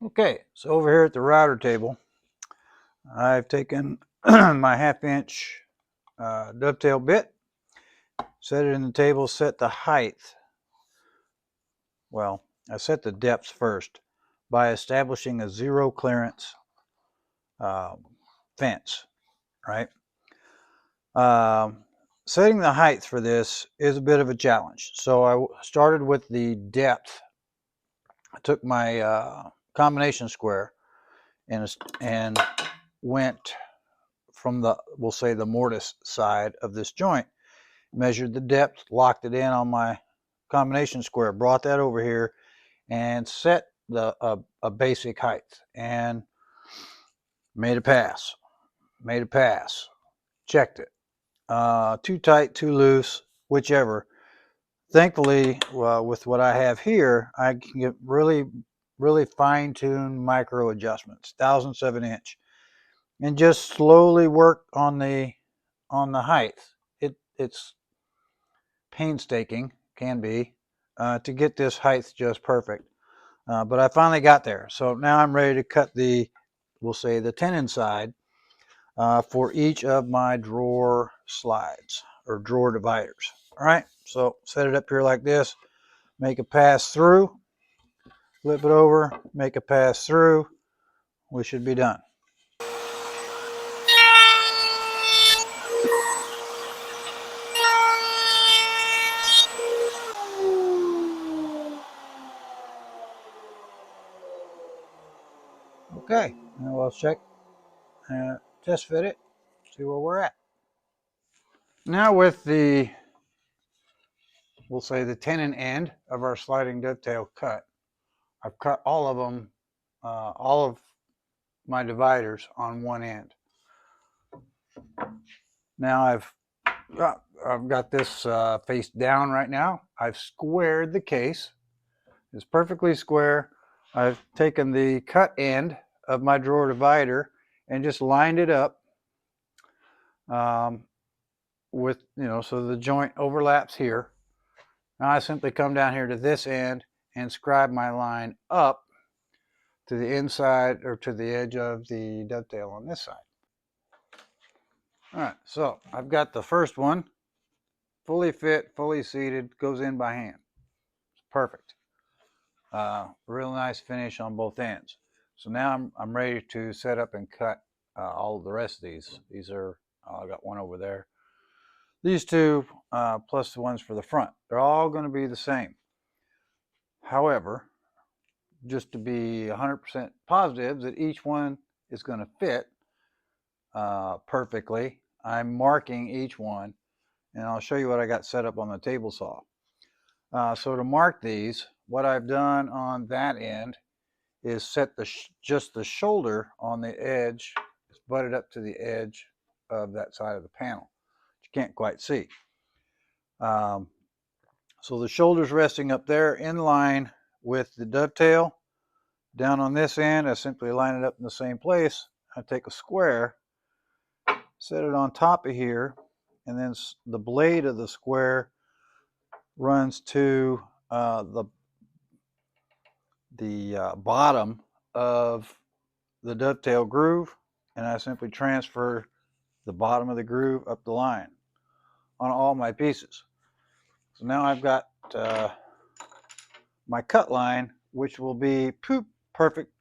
Okay, so over here at the router table, I've taken my 1/2 inch dovetail bit, set it in the table, set the height. Well, I set the depth first by establishing a zero clearance fence, right? Setting the height for this is a bit of a challenge. So I started with the depth. I took my combination square and went from the, we'll say, the mortise side of this joint, measured the depth, locked it in on my combination square, brought that over here and set a basic height and made a pass, checked it. Too tight, too loose, whichever. Thankfully, with what I have here, I can get really fine-tuned micro adjustments, thousandths of an inch, and just slowly work on the height. It's painstaking, can be, to get this height just perfect. But I finally got there. So now I'm ready to cut the, we'll say, the tenon side for each of my drawer slides or drawer dividers. All right, so set it up here like this, make a pass through, flip it over, make a pass through. We should be done. Okay, now we'll check, test fit it, see where we're at. Now with the, we'll say, the tenon end of our sliding dovetail cut, I've cut all of them, all of my dividers on one end. Now I've got this face down right now. I've squared the case. It's perfectly square. I've taken the cut end of my drawer divider and just lined it up with, so the joint overlaps here. Now I simply come down here to this end and scribe my line up to the inside or to the edge of the dovetail on this side. All right, so I've got the first one fully fit, fully seated, goes in by hand. It's perfect. Real nice finish on both ends. So now I'm ready to set up and cut all of the rest of these. These are, I got one over there. These two, plus the ones for the front, they're all going to be the same. However, just to be 100% positive that each one is going to fit perfectly, I'm marking each one, and I'll show you what I got set up on the table saw. So to mark these, what I've done on that end is set just the shoulder on the edge. It's butted up to the edge of that side of the panel. You can't quite see. So the shoulder's resting up there in line with the dovetail. Down on this end, I simply line it up in the same place. I take a square, set it on top of here, and then the blade of the square runs to the bottom of the dovetail groove, and I simply transfer the bottom of the groove up the line on all my pieces. So now I've got my cut line, which will be perfect,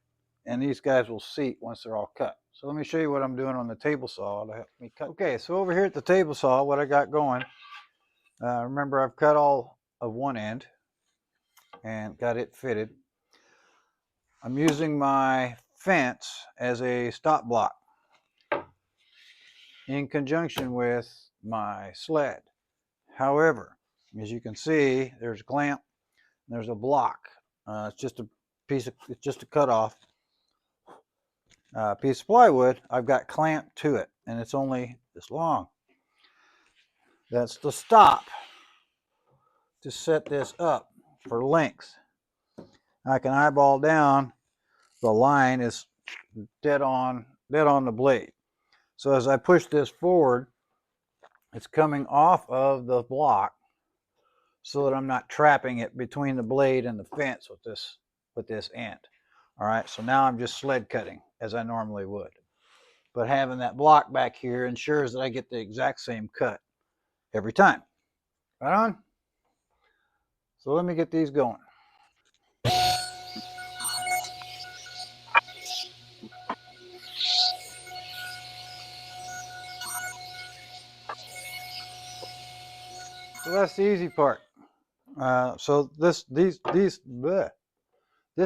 and these guys will seat once they're all cut. So let me show you what I'm doing on the table saw to help me cut. Okay, so over here at the table saw, what I got going, remember I've cut all of one end and got it fitted. I'm using my fence as a stop block in conjunction with my sled. However, as you can see, there's a clamp, there's a block. It's just a piece of, it's just a cutoff piece of plywood. I've got clamped to it, and it's only this long. That's the stop to set this up for length. I can eyeball down. The line is dead on the blade. So as I push this forward, it's coming off of the block so that I'm not trapping it between the blade and the fence with this end. All right, so now I'm just sled cutting as I normally would. But having that block back here ensures that I get the exact same cut every time. Right on? So let me get these going. So that's the easy part. So this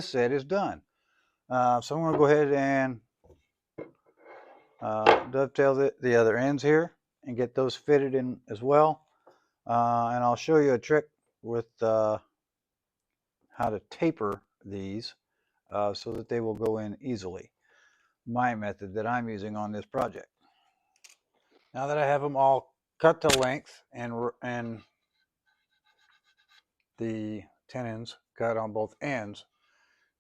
set is done. So I'm going to go ahead and dovetail the other ends here and get those fitted in as well. And I'll show you a trick with how to taper these so that they will go in easily. My method that I'm using on this project. Now that I have them all cut to length and the tenons cut on both ends,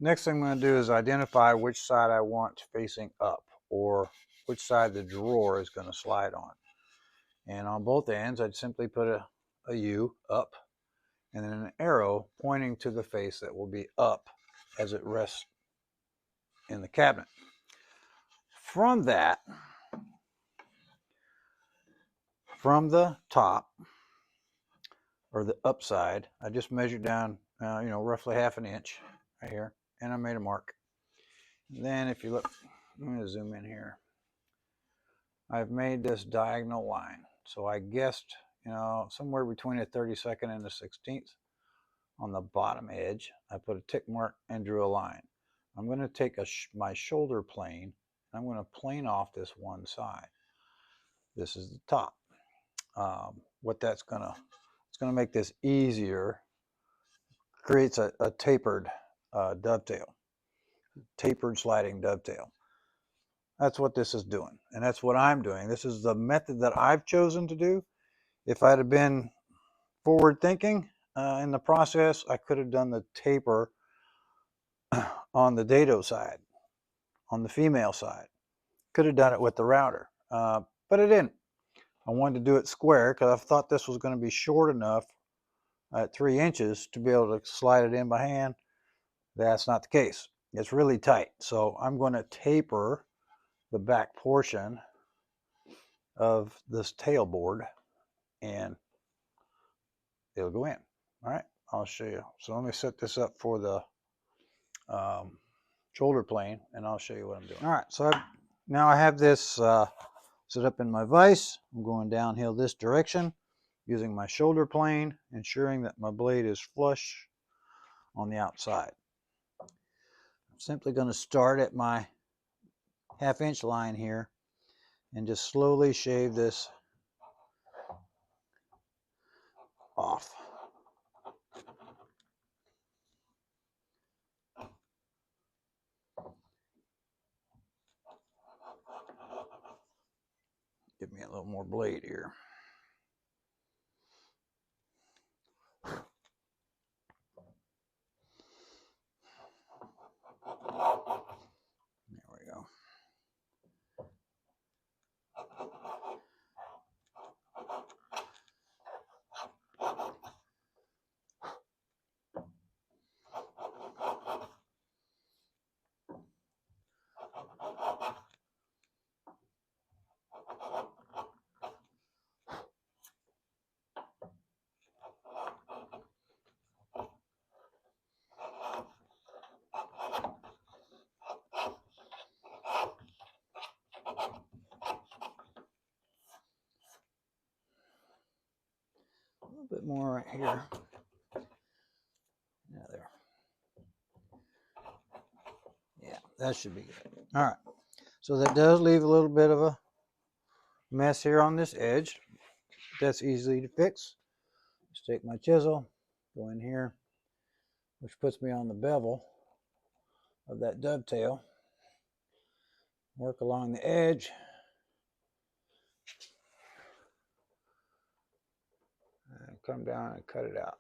next thing I'm going to do is identify which side I want facing up, or which side the drawer is going to slide on. And on both ends, I'd simply put a U up and then an arrow pointing to the face that will be up as it rests in the cabinet. From that, from the top or the upside, I just measured down, roughly ½ inch right here, and I made a mark. Then if you look, I'm going to zoom in here. I've made this diagonal line. So I guessed, somewhere between a 32nd and a 16th on the bottom edge. I put a tick mark and drew a line. I'm going to take my shoulder plane. I'm going to plane off this one side. This is the top. What that's going to, it's going to make this easier. Creates a tapered dovetail, tapered sliding dovetail. That's what this is doing, and that's what I'm doing. This is the method that I've chosen to do. If I'd have been forward thinking in the process, I could have done the taper on the dado side, on the female side. Could have done it with the router, but I didn't. I wanted to do it square because I thought this was going to be short enough at 3 inches to be able to slide it in by hand. That's not the case. It's really tight. So I'm going to taper the back portion of this tailboard and it'll go in. All right, I'll show you. So let me set this up for the shoulder plane and I'll show you what I'm doing. All right, so now I have this set up in my vise. I'm going downhill this direction using my shoulder plane, ensuring that my blade is flush on the outside. I'm simply going to start at my ½ inch line here and just slowly shave this off. Give me a little more blade here. There we go. A little bit more right here. Yeah, there. Yeah, that should be good. All right. So that does leave a little bit of a mess here on this edge. That's easy to fix. Just take my chisel, go in here, which puts me on the bevel of that dovetail. Work along the edge. And come down and cut it out.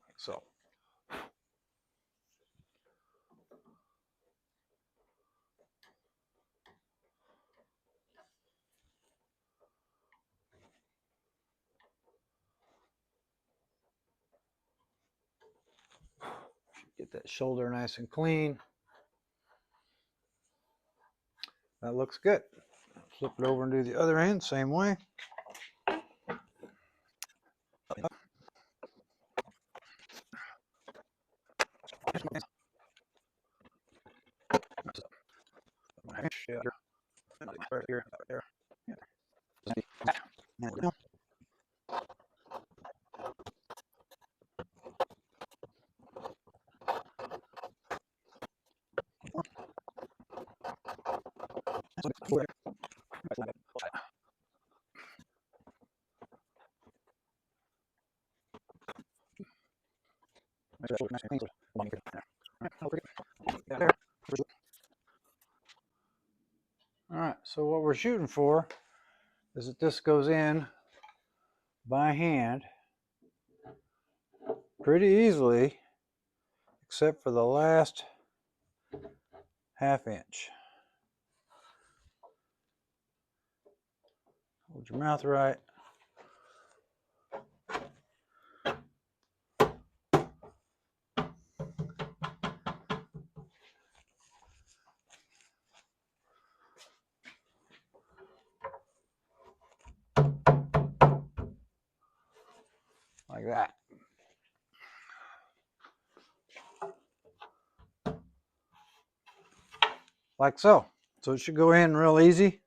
Like so. Get that shoulder nice and clean. That looks good. Flip it over and do the other end, same way. All right, so what we're shooting for is that this goes in by hand pretty easily, except for the last ½ inch. Hold your mouth right. Like that. Like so. So it should go in real easy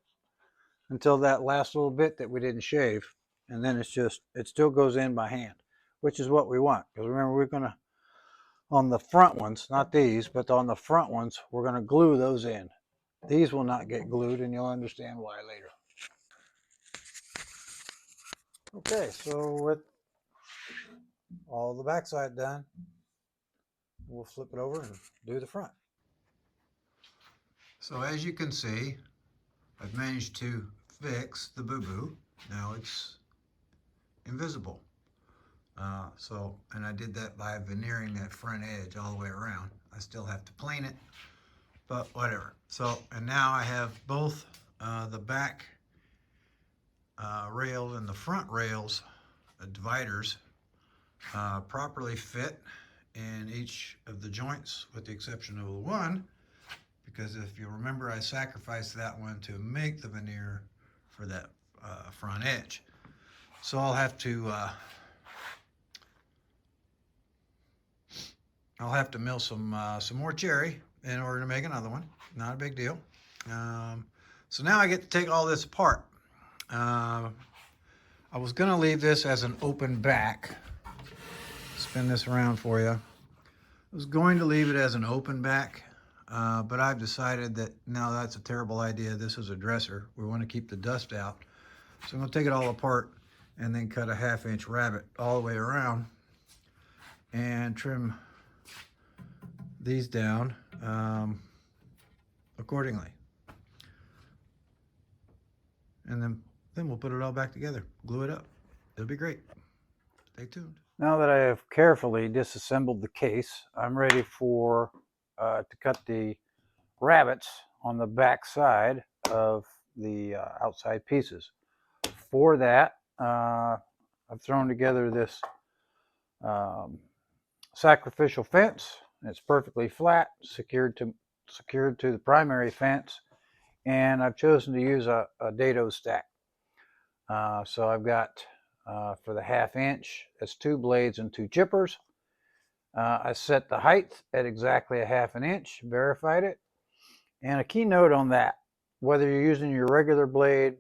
until that last little bit that we didn't shave. And then it still goes in by hand, which is what we want. Because remember, we're going to, on the front ones, not these, but on the front ones, we're going to glue those in. These will not get glued, and you'll understand why later. Okay, so with all the backside done, we'll flip it over and do the front. So as you can see, I've managed to fix the boo-boo. Now it's invisible. And I did that by veneering that front edge all the way around. I still have to plane it, but whatever. So, and now I have both the back rails and the front rails dividers properly fit in each of the joints, with the exception of the one, because if you remember, I sacrificed that one to make the veneer for that front edge. So I'll have to mill some more cherry in order to make another one. Not a big deal. So now I get to take all this apart. I was going to leave this as an open back. Spin this around for you. I was going to leave it as an open back, but I've decided that no, that's a terrible idea. This is a dresser. We want to keep the dust out. So I'm going to take it all apart and then cut a ½ inch rabbet all the way around and trim these down accordingly. And then we'll put it all back together, glue it up. It'll be great. Stay tuned. Now that I have carefully disassembled the case, I'm ready to cut the rabbets on the back side of the outside pieces. For that, I've thrown together this sacrificial fence. It's perfectly flat, secured to the primary fence, and I've chosen to use a dado stack. So I've got for the ½ inch, that's 2 blades and 2 chippers. I set the height at exactly a ½ inch, verified it. And a key note on that, whether you're using your regular blade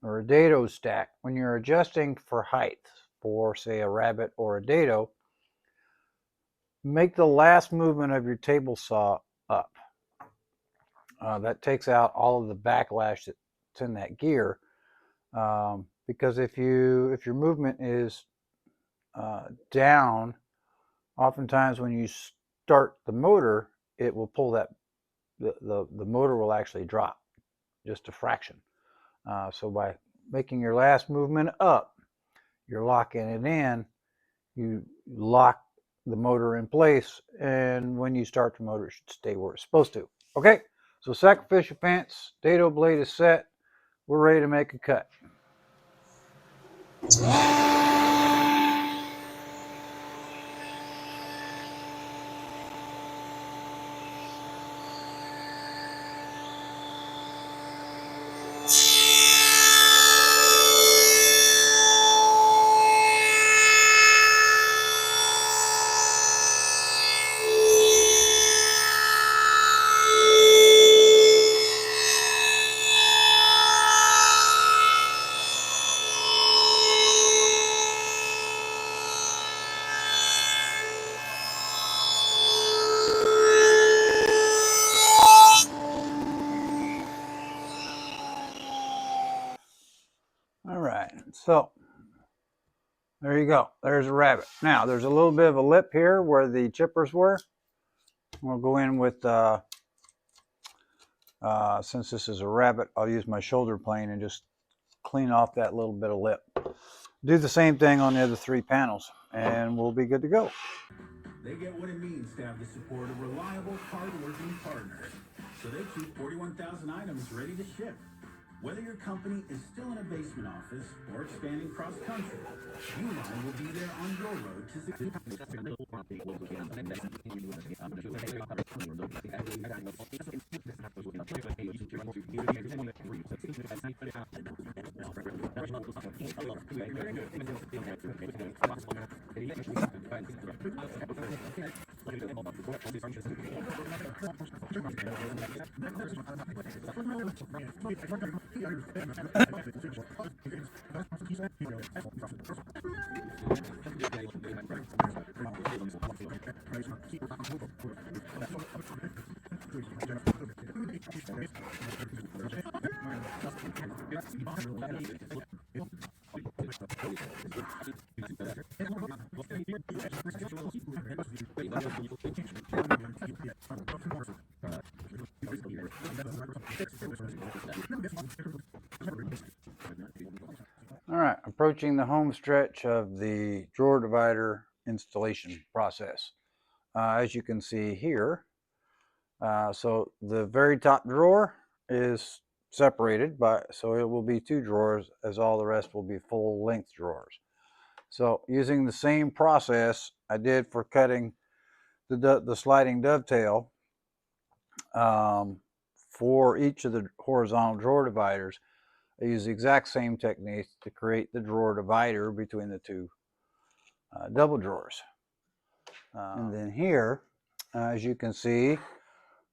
or a dado stack, when you're adjusting for height for, say, a rabbet or a dado, make the last movement of your table saw up. That takes out all of the backlash that's in that gear. Because if your movement is down, oftentimes when you start the motor, it will pull that, the motor will actually drop just a fraction. So by making your last movement up, you're locking it in, you lock the motor in place, and when you start the motor, it should stay where it's supposed to. Okay, so sacrificial fence, dado blade is set. We're ready to make a cut. So there you go. There's a rabbet. Now there's a little bit of a lip here where the chippers were. We'll go in with, since this is a rabbet, I'll use my shoulder plane and just clean off that little bit of lip. Do the same thing on the other 3 panels and we'll be good to go. They get what it means to have the support of reliable, hard-working partners. So they keep 41,000 items ready to ship. Whether your company is still in a basement office or expanding cross-country, Uline will be there on your road to success. All right, approaching the home stretch of the drawer divider installation process. As you can see here, so the very top drawer is separated, so it will be 2 drawers, as all the rest will be full length drawers. So using the same process I did for cutting the sliding dovetail for each of the horizontal drawer dividers, I use the exact same technique to create the drawer divider between the 2 double drawers. And then here, as you can see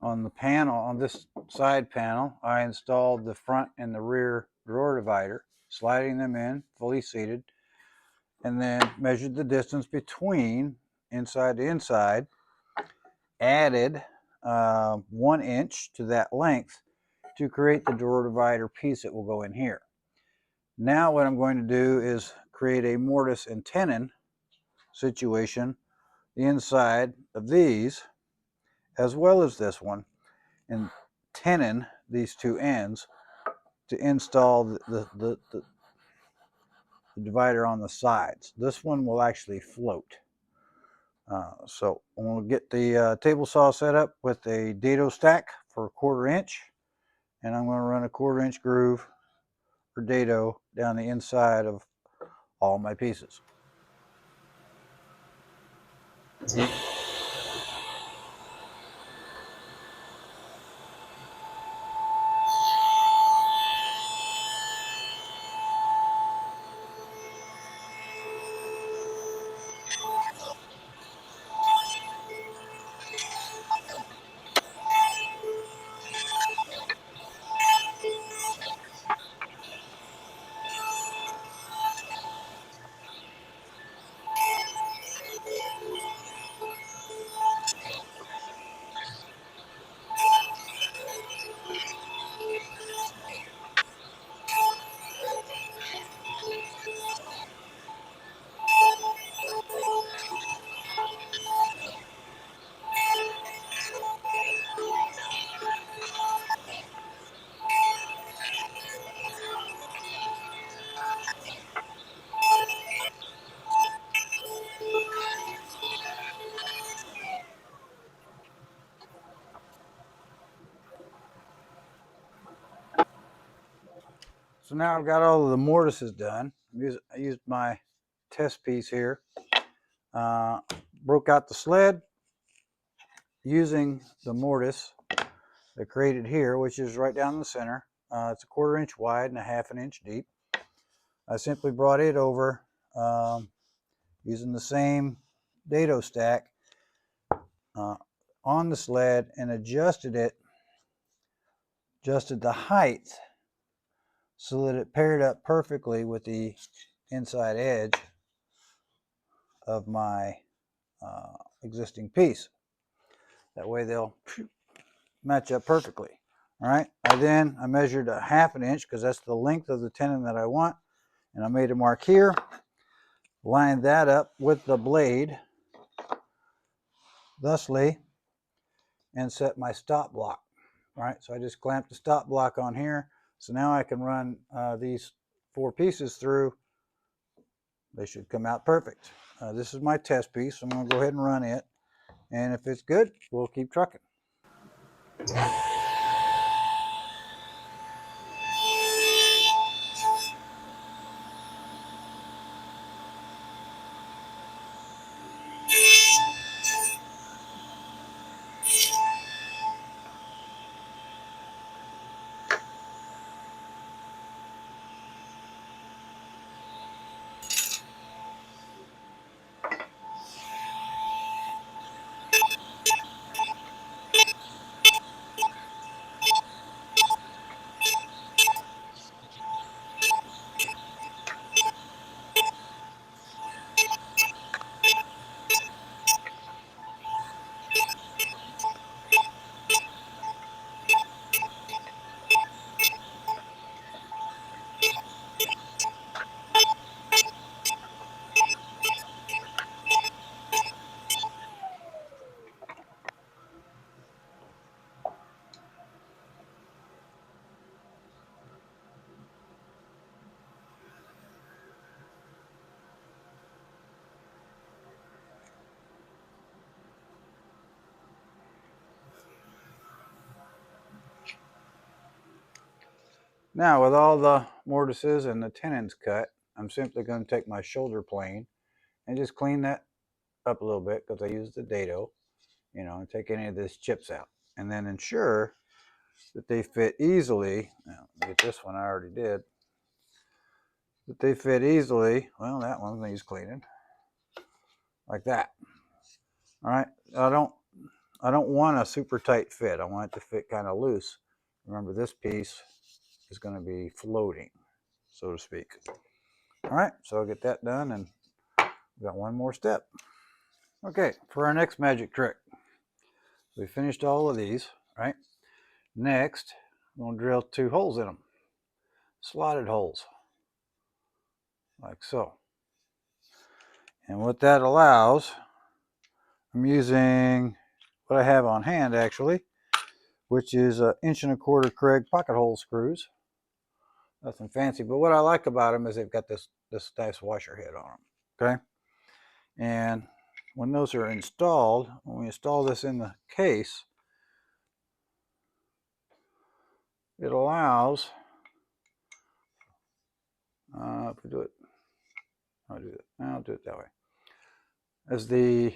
on the panel, on this side panel, I installed the front and the rear drawer divider, sliding them in, fully seated, and then measured the distance between inside to inside, added 1 inch to that length to create the drawer divider piece that will go in here. Now what I'm going to do is create a mortise and tenon situation inside of these, as well as this one, and tenon these 2 ends to install the divider on the sides. This one will actually float. So we'll get the table saw set up with a dado stack for 1/4 inch, and I'm going to run a 1/4 inch groove for dado down the inside of all my pieces. So now I've got all of the mortises done. I used my test piece here. Broke out the sled using the mortise I created here, which is right down the center. It's a 1/4 inch wide and a 1/2 inch deep. I simply brought it over using the same dado stack on the sled and adjusted the height so that it paired up perfectly with the inside edge of my existing piece. That way they'll match up perfectly. All right. I measured a 1/2 inch because that's the length of the tenon that I want, And I made a mark here, lined that up with the blade, thusly, and set my stop block. All right, so I just clamped the stop block on here. So now I can run these 4 pieces through. They should come out perfect. This is my test piece. So I'm going to go ahead and run it. And if it's good, we'll keep trucking. Now, with all the mortises and the tenons cut, I'm simply going to take my shoulder plane and just clean that up a little bit because I used the dado, and take any of these chips out. And then ensure that they fit easily. Now, get this one I already did. That they fit easily. Well, that one needs cleaning. Like that. All right. I don't want a super tight fit. I want it to fit kind of loose. Remember, this piece is going to be floating, so to speak. All right, so I'll get that done, and we've got one more step. Okay, for our next magic trick, we finished all of these, right? Next, I'm going to drill 2 holes in them, slotted holes, like so. And what that allows, I'm using what I have on hand actually, which is 1.25 inch Kreg pocket hole screws. Nothing fancy, but what I like about them is they've got this nice washer head on them, okay? And when those are installed, when we install this in the case, it allows, if we do it, I'll do it that way. As the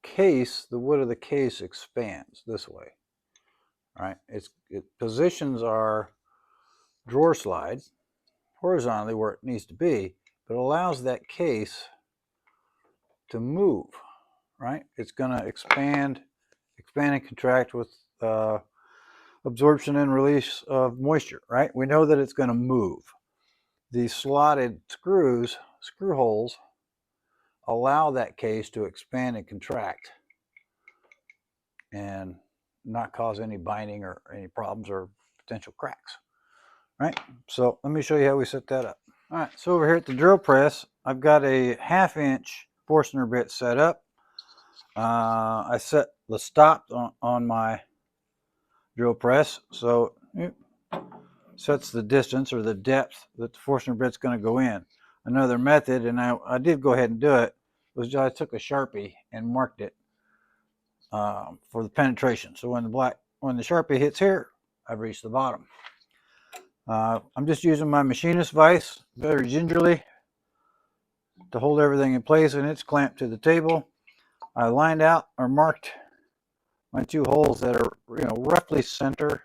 case, the wood of the case expands this way, right? It positions our drawer slide horizontally where it needs to be, but allows that case to move, right? It's going to expand and contract with absorption and release of moisture, right? We know that it's going to move. These slotted screw holes allow that case to expand and contract and not cause any binding or any problems or potential cracks, right? So let me show you how we set that up. All right, so over here at the drill press, I've got a 1/2 inch Forstner bit set up. I set the stop on my drill press, so it sets the distance or the depth that the Forstner bit's going to go in. Another method, and I did go ahead and do it, was I took a Sharpie and marked it for the penetration. So when the Sharpie hits here, I've reached the bottom. I'm just using my machinist vise very gingerly to hold everything in place, and it's clamped to the table. I lined out or marked my 2 holes that are roughly center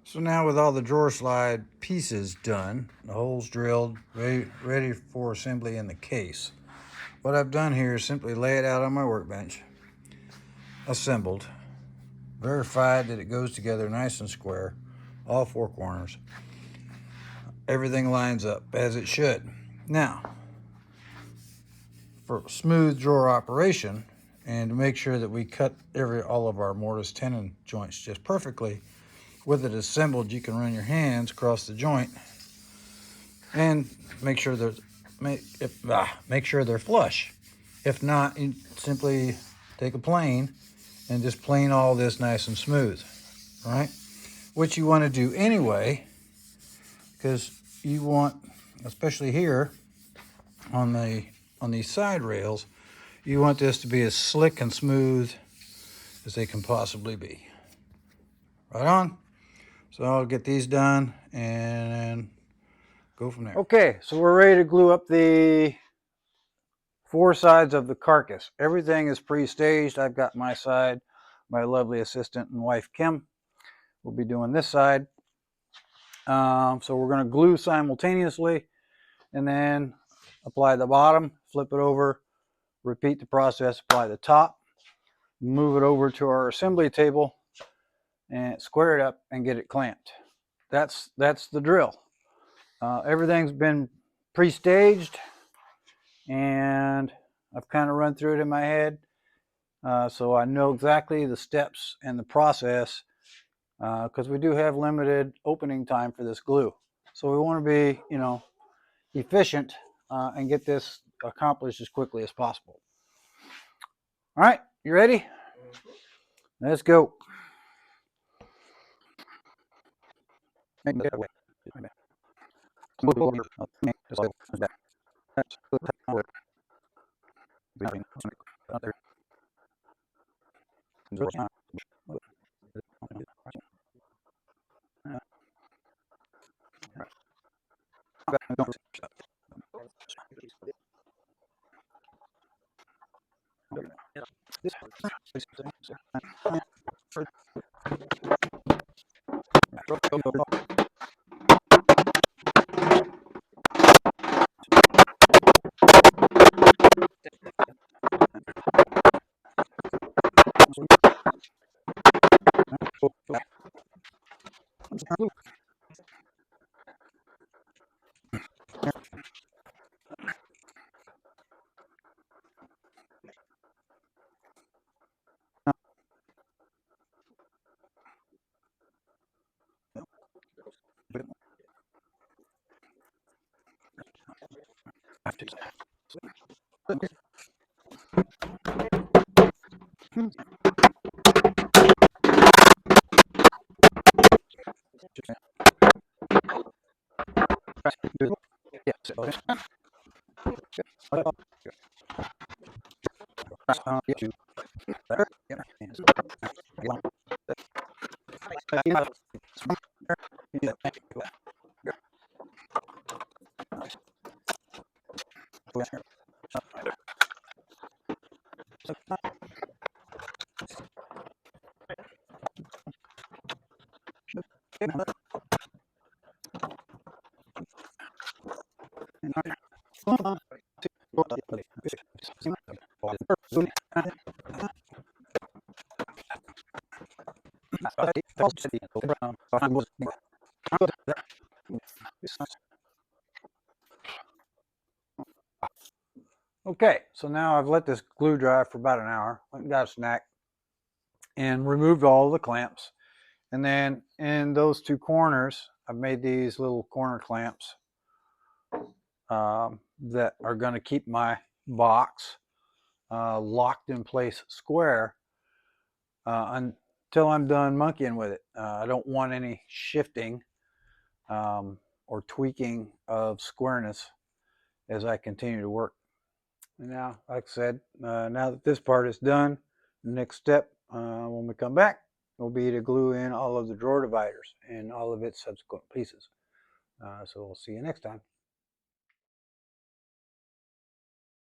So now with all the drawer slide pieces done, the holes drilled, ready for assembly in the case, what I've done here is simply lay it out on my workbench, assembled, verified that it goes together nice and square, all four corners. Everything lines up as it should. Now, for smooth drawer operation, and to make sure that we cut all of our mortise tenon joints just perfectly, with it assembled, you can run your hands across the joint and make sure they're flush. If not, you simply take a plane and just plane all this nice and smooth, right? Which you want to do anyway, because you want, especially here on these side rails, you want this to be as slick and smooth as they can possibly be. Right on. So I'll get these done and go from there. Okay, so we're ready to glue up the four sides of the carcass. Everything is pre-staged. I've got my side. My lovely assistant and wife, Kim, will be doing this side. So we're going to glue simultaneously and then apply the bottom, flip it over, repeat the process, apply the top, move it over to our assembly table, and square it up and get it clamped. That's the drill. Everything's been pre-staged, and I've kind of run through it in my head, so I know exactly the steps and the process, because we do have limited opening time for this glue. So we want to be, efficient and get this accomplished as quickly as possible. All right, you ready? Let's go. Okay, so now I've let this glue dry for about an hour. Went and got a snack and removed all the clamps. And then in those two corners, I've made these little corner clamps that are going to keep my box locked in place square until I'm done monkeying with it. I don't want any shifting or tweaking of squareness as I continue to work. And now, like I said, now that this part is done, the next step when we come back will be to glue in all of the drawer dividers and all of its subsequent pieces. So we'll see you next time.